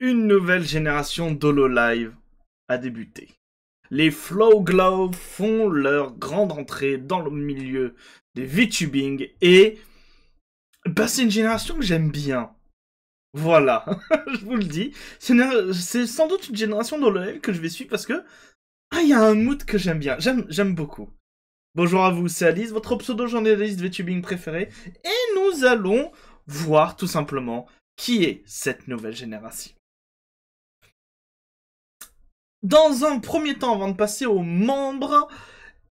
Une nouvelle génération d'HoloLive a débuté. Les Flow Glow font leur grande entrée dans le milieu des VTubing et c'est une génération que j'aime bien. Voilà, je vous le dis. C'est sans doute une génération d'HoloLive que je vais suivre parce que il y a un mood que j'aime bien. J'aime beaucoup. Bonjour à vous, c'est Alice, votre pseudo-journaliste VTubing préféré, et nous allons voir tout simplement qui est cette nouvelle génération. Dans un premier temps, avant de passer aux membres,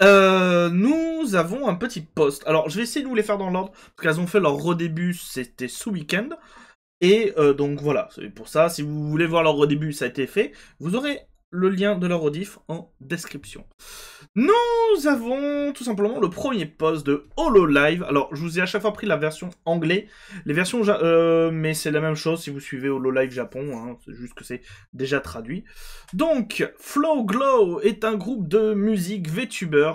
nous avons un petit post. Alors, je vais essayer de vous les faire dans l'ordre, parce qu'elles ont fait leur redébut, c'était ce week-end. Et donc voilà, c'est pour ça, si vous voulez voir leur redébut, ça a été fait. Vous aurez le lien de leur rediff en description. Nous avons tout simplement le premier post de HoloLive. Alors, je vous ai à chaque fois pris la version anglais. Les versions, mais c'est la même chose si vous suivez HoloLive Japon. Hein, c'est juste que c'est déjà traduit. Donc, Flow Glow est un groupe de musique VTuber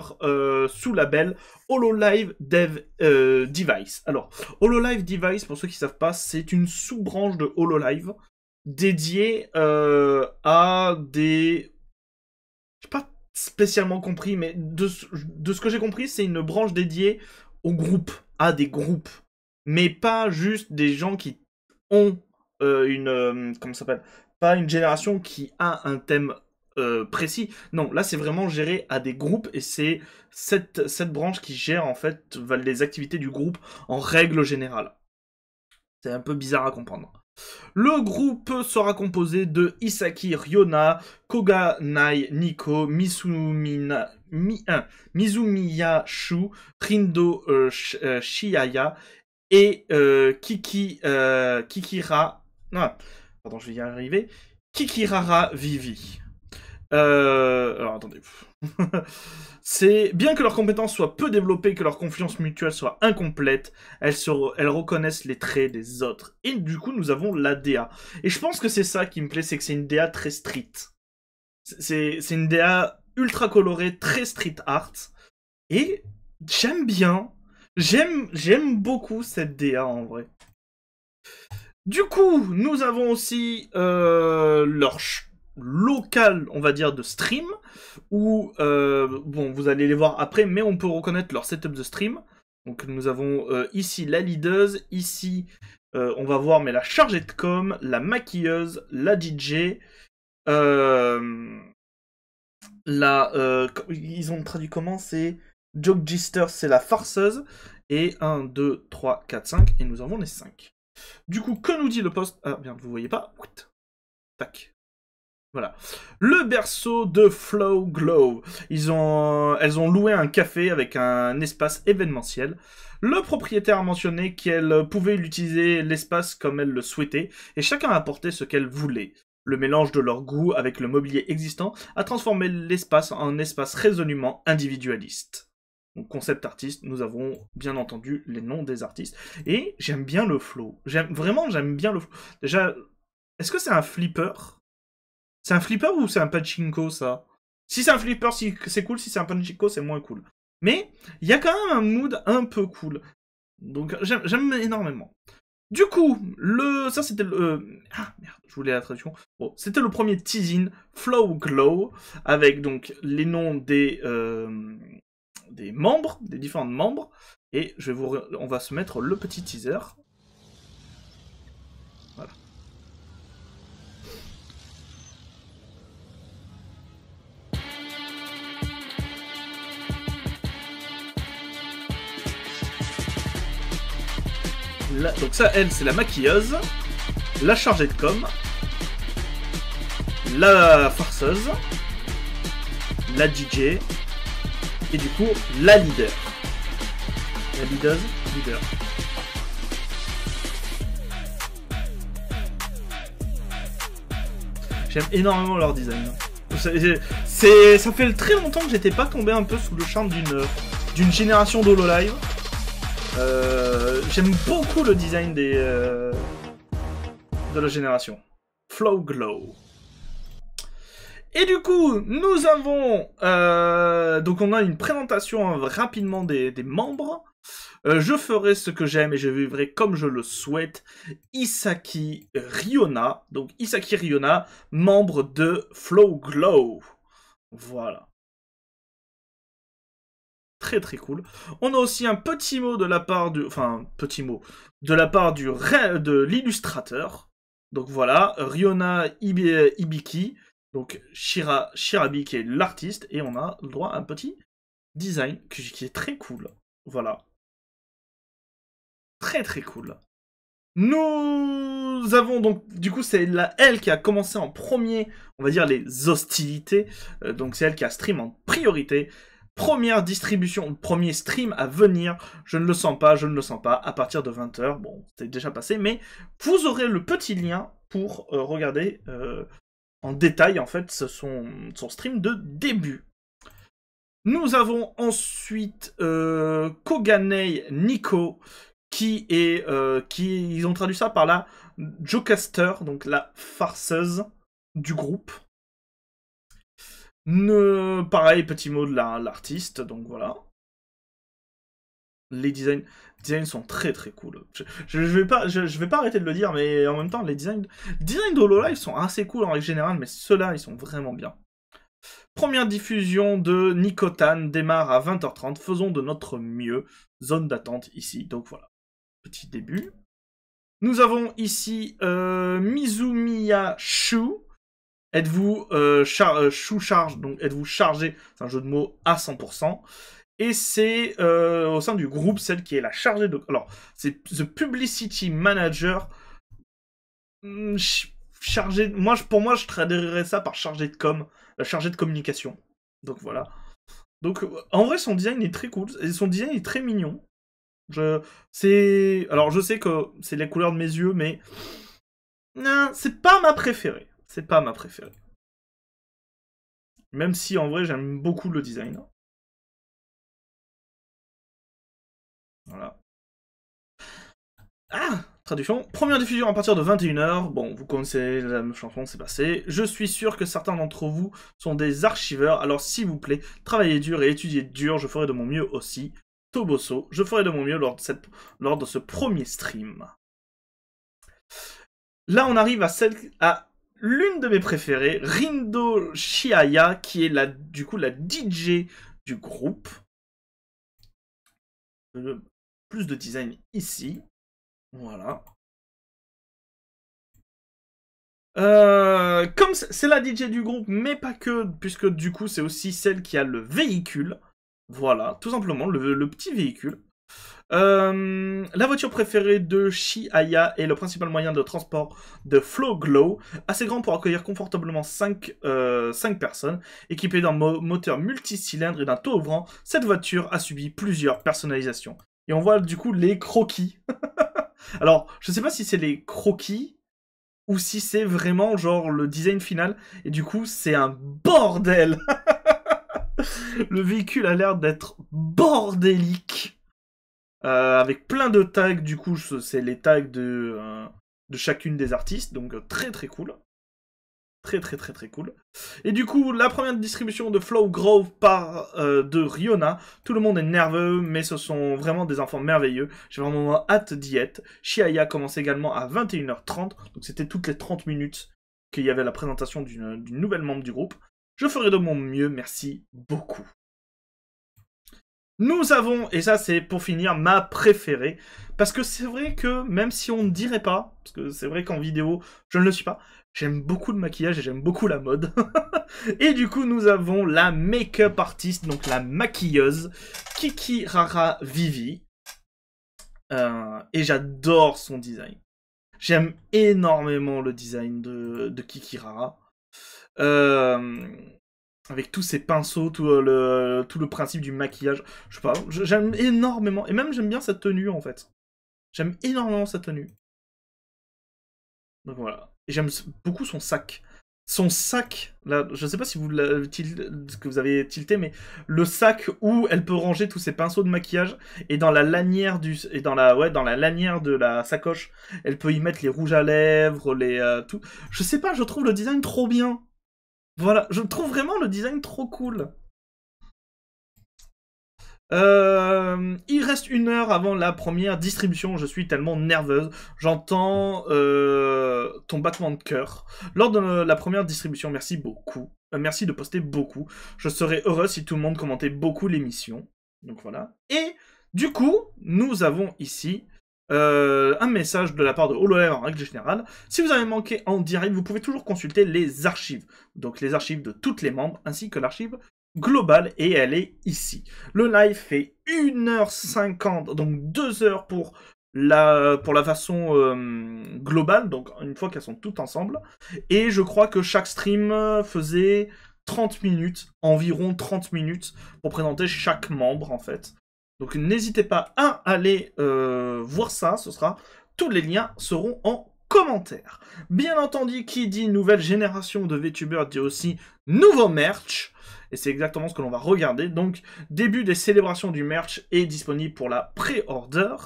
sous label HoloLive Dev Device. Alors, HoloLive Device, pour ceux qui ne savent pas, c'est une sous-branche de HoloLive dédiée à des... Je sais pas spécialement compris, mais de ce que j'ai compris, c'est une branche dédiée aux groupes, à des groupes. Mais pas juste des gens qui ont comment ça s'appelle, pas une génération qui a un thème précis. Non, là c'est vraiment géré à des groupes et c'est cette branche qui gère en fait les activités du groupe en règle générale. C'est un peu bizarre à comprendre. Le groupe sera composé de Isaki Ryona, Koganai Nico, Mizumiya Shu, Rindo Shiaya et Kikira... Non, pardon, je vais y arriver. Kikirara Vivi. Alors attendez. C'est bien que leurs compétences soient peu développées, que leur confiance mutuelle soit incomplète, elles reconnaissent les traits des autres. Et du coup, nous avons la DA. Et je pense que c'est ça qui me plaît, c'est que c'est une DA très street. C'est une DA ultra colorée, très street art. Et j'aime bien. J'aime beaucoup cette DA en vrai. Du coup, nous avons aussi leur local, on va dire, de stream, où, bon, vous allez les voir après, mais on peut reconnaître leur setup de stream. Donc nous avons ici la leaduse, ici on va voir mais la chargée de com, la maquilleuse, la DJ, ils ont traduit comment, c'est Jokegister, c'est la farceuse, et 1, 2, 3, 4, 5, et nous avons les 5. Du coup, que nous dit le poste? Ah, bien, vous voyez pas? Tac. Voilà. Le berceau de Flow Glow. Elles ont loué un café avec un espace événementiel. Le propriétaire a mentionné qu'elle pouvait utiliser l'espace comme elle le souhaitait, et chacun a apporté ce qu'elle voulait. Le mélange de leur goût avec le mobilier existant a transformé l'espace en un espace résolument individualiste. Donc, concept artiste, nous avons bien entendu les noms des artistes. Et j'aime bien le flow. J'aime bien le flow. Déjà, est-ce que c'est un flipper? C'est un flipper ou c'est un pachinko, ça? Si c'est un flipper, c'est cool. Si c'est un pachinko, c'est moins cool. Mais il y a quand même un mood un peu cool. Donc, j'aime énormément. Du coup, ça c'était le... Ah, merde, je voulais la traduction. Bon, c'était le premier teasing, Flow Glow, avec donc les noms des membres, des différents membres. Et on va se mettre le petit teaser. Voilà. Là, donc ça, elle, c'est la maquilleuse, la chargée de com, la farceuse, la DJ, et du coup, la leader. La leader. J'aime énormément leur design. Ça fait très longtemps que j'étais pas tombé un peu sous le charme d'une génération d'HoloLive. J'aime beaucoup le design de la génération. Flow Glow. Et du coup, nous avons... donc on a une présentation rapidement des membres. Je ferai ce que j'aime et je vivrai comme je le souhaite. Isaki Ryona. Donc Isaki Ryona, membre de Flow Glow. Voilà. Très très cool. On a aussi un petit mot de la part du... Enfin, petit mot. De la part de l'illustrateur. Donc voilà, Ryona Ibiki. Donc Shirabi qui est l'artiste. Et on a le droit à un petit design qui est très cool. Voilà. Très très cool. Nous avons donc, du coup, c'est elle qui a commencé en premier, on va dire, les hostilités. Donc c'est elle qui a stream en priorité. Première distribution, premier stream à venir. Je ne le sens pas, je ne le sens pas. À partir de 20h, bon, c'est déjà passé, mais vous aurez le petit lien pour regarder en détail, en fait, son stream de début. Nous avons ensuite Koganei Nico, qui est, ils ont traduit ça par la Jocaster, donc la farceuse du groupe. Pareil, petit mot de l'artiste, donc voilà. Les designs sont très très cool. Je vais pas arrêter de le dire, mais en même temps, les designs de Hololive sont assez cool en règle générale, mais ceux-là, ils sont vraiment bien. Première diffusion de Nikotan démarre à 20h30. Faisons de notre mieux. Zone d'attente ici, donc voilà. Petit début. Nous avons ici Mizumiya Shu. Êtes-vous Shu charge, donc êtes-vous chargé, c'est un jeu de mots à 100%. Et c'est au sein du groupe celle qui est la chargée de... Alors, c'est The Publicity Manager. Chargé... Pour moi, je traduirais ça par chargé de com. Chargé de communication. Donc voilà. Donc, en vrai, son design est très cool. Et son design est très mignon. Alors, je sais que c'est les couleurs de mes yeux, mais... Non, c'est pas ma préférée. C'est pas ma préférée. Même si, en vrai, j'aime beaucoup le design. Voilà. Ah, traduction. Première diffusion à partir de 21h. Bon, vous connaissez la même chanson, c'est passé. Je suis sûr que certains d'entre vous sont des archiveurs, alors s'il vous plaît, travaillez dur et étudiez dur, je ferai de mon mieux aussi. Toboso, je ferai de mon mieux lors de ce premier stream. Là, on arrive à l'une de mes préférées, Rindo Shiaya, qui est du coup la DJ du groupe. Plus de design ici. Voilà. Comme c'est la DJ du groupe, mais pas que, puisque du coup c'est aussi celle qui a le véhicule. Voilà, tout simplement, le petit véhicule. La voiture préférée de Shiaya est le principal moyen de transport de Flow Glow, assez grand pour accueillir confortablement 5 personnes. Équipée d'un moteur multicylindre et d'un toit ouvrant, cette voiture a subi plusieurs personnalisations. Et on voit du coup les croquis. Alors, je sais pas si c'est les croquis ou si c'est vraiment genre le design final. Et du coup, c'est un bordel. Le véhicule a l'air d'être bordélique. Avec plein de tags, du coup, c'est les tags de chacune des artistes. Donc, très très cool. Très très très très cool. Et du coup, la première distribution de Flow Grove part de Ryona. Tout le monde est nerveux, mais ce sont vraiment des enfants merveilleux. J'ai vraiment hâte d'y être. Shiaya commence également à 21h30. Donc c'était toutes les 30 minutes qu'il y avait la présentation d'une nouvelle membre du groupe. Je ferai de mon mieux, merci beaucoup. Nous avons, et ça c'est pour finir, ma préférée. Parce que c'est vrai que, même si on ne dirait pas, parce que c'est vrai qu'en vidéo, je ne le suis pas, j'aime beaucoup le maquillage et j'aime beaucoup la mode. Et du coup, nous avons la make-up artiste, donc la maquilleuse, Kikirara Vivi. Et j'adore son design. J'aime énormément le design de Kikirara. Avec tous ces pinceaux, tout le principe du maquillage. Je sais pas, j'aime énormément. Et même j'aime bien cette tenue en fait. J'aime énormément cette tenue. Donc voilà. Et j'aime beaucoup son sac. Son sac, là, je sais pas si ce que vous avez tilté, mais le sac où elle peut ranger tous ses pinceaux de maquillage et dans la lanière dans la lanière de la sacoche, elle peut y mettre les rouges à lèvres, tout. Je sais pas, je trouve le design trop bien. Voilà, je trouve vraiment le design trop cool. Il reste 1 heure avant la première distribution. Je suis tellement nerveuse. J'entends ton battement de cœur. Lors de la première distribution, merci beaucoup. Merci de poster beaucoup. Je serais heureux si tout le monde commentait beaucoup l'émission. Donc voilà. Et du coup, nous avons ici un message de la part de HoloLive en règle générale. Si vous avez manqué en direct, vous pouvez toujours consulter les archives. Donc les archives de toutes les membres, ainsi que l'archive globale, et elle est ici. Le live fait 1h50, donc 2 heures pour la façon globale, donc une fois qu'elles sont toutes ensemble. Et je crois que chaque stream faisait 30 minutes, environ 30 minutes, pour présenter chaque membre, en fait. Donc n'hésitez pas à aller voir ça, tous les liens seront en commentaire. Bien entendu, qui dit nouvelle génération de VTubers dit aussi nouveau merch. Et c'est exactement ce que l'on va regarder. Donc, début des célébrations du merch est disponible pour la pré-order.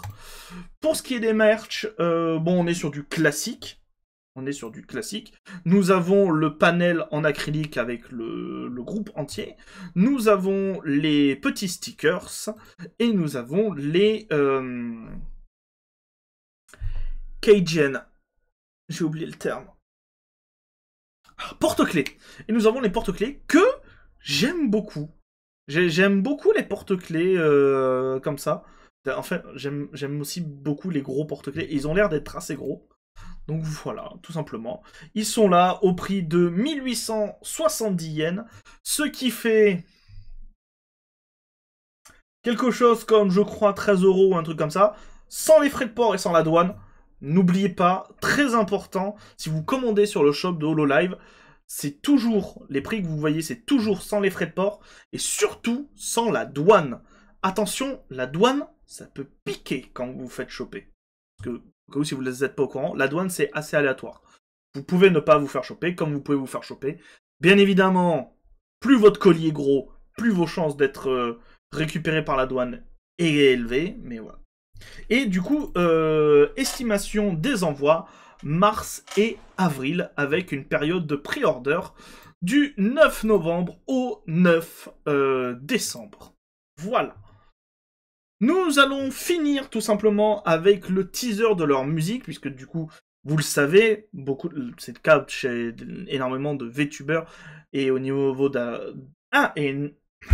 Pour ce qui est des merch, bon, on est sur du classique. Nous avons le panel en acrylique avec le groupe entier. Nous avons les petits stickers. Et nous avons les Cajun. J'ai oublié le terme. Porte-clés. Et nous avons les porte-clés que j'aime beaucoup. J'aime beaucoup les porte-clés comme ça. En fait, j'aime aussi beaucoup les gros porte-clés. Ils ont l'air d'être assez gros. Donc voilà, tout simplement. Ils sont là au prix de 1870 yens. Ce qui fait quelque chose comme, je crois, 13 € ou un truc comme ça. Sans les frais de port et sans la douane. N'oubliez pas, très important, si vous commandez sur le shop de HoloLive, c'est toujours, les prix que vous voyez, c'est toujours sans les frais de port, et surtout sans la douane. Attention, la douane, ça peut piquer quand vous vous faites choper. Parce que, au cas où si vous n'êtes pas au courant, la douane c'est assez aléatoire. Vous pouvez ne pas vous faire choper, comme vous pouvez vous faire choper. Bien évidemment, plus votre colis est gros, plus vos chances d'être récupéré par la douane est élevée, mais voilà. Et du coup, estimation des envois, mars et avril, avec une période de pré-order du 9 novembre au 9 décembre. Voilà. Nous allons finir tout simplement avec le teaser de leur musique, puisque du coup, vous le savez, c'est le cas chez énormément de VTubers, et au niveau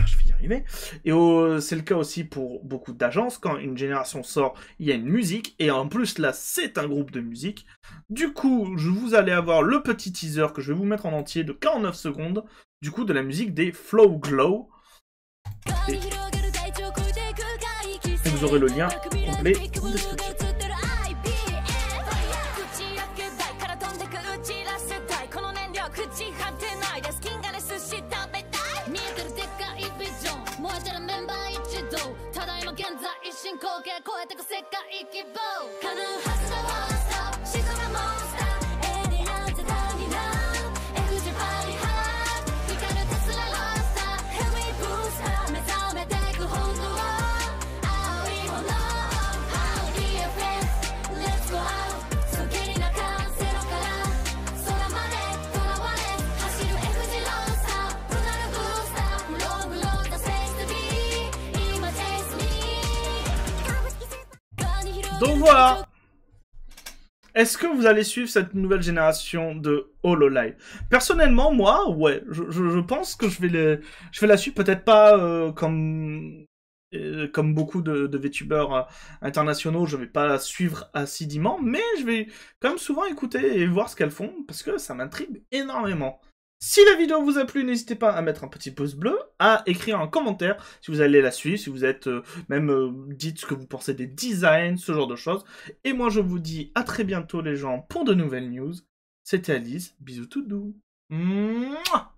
je vais y arriver. Et c'est le cas aussi pour beaucoup d'agences. Quand une génération sort, il y a une musique. Et en plus, là, c'est un groupe de musique. Du coup, vous allez avoir le petit teaser que je vais vous mettre en entier de 49 secondes. Du coup, de la musique des Flow Glow. Et vous aurez le lien complet en description. Donc voilà. Est-ce que vous allez suivre cette nouvelle génération de HoloLive? Personnellement, moi, ouais. Je pense que je vais la suivre. Peut-être pas comme beaucoup de VTubers internationaux, je vais pas la suivre assidûment, mais je vais quand même souvent écouter et voir ce qu'elles font, parce que ça m'intrigue énormément. Si la vidéo vous a plu, n'hésitez pas à mettre un petit pouce bleu, à écrire un commentaire si vous allez la suivre, si vous êtes dites ce que vous pensez des designs, ce genre de choses. Et moi je vous dis à très bientôt les gens pour de nouvelles news. C'était Alice, bisous tout doux. Mouah.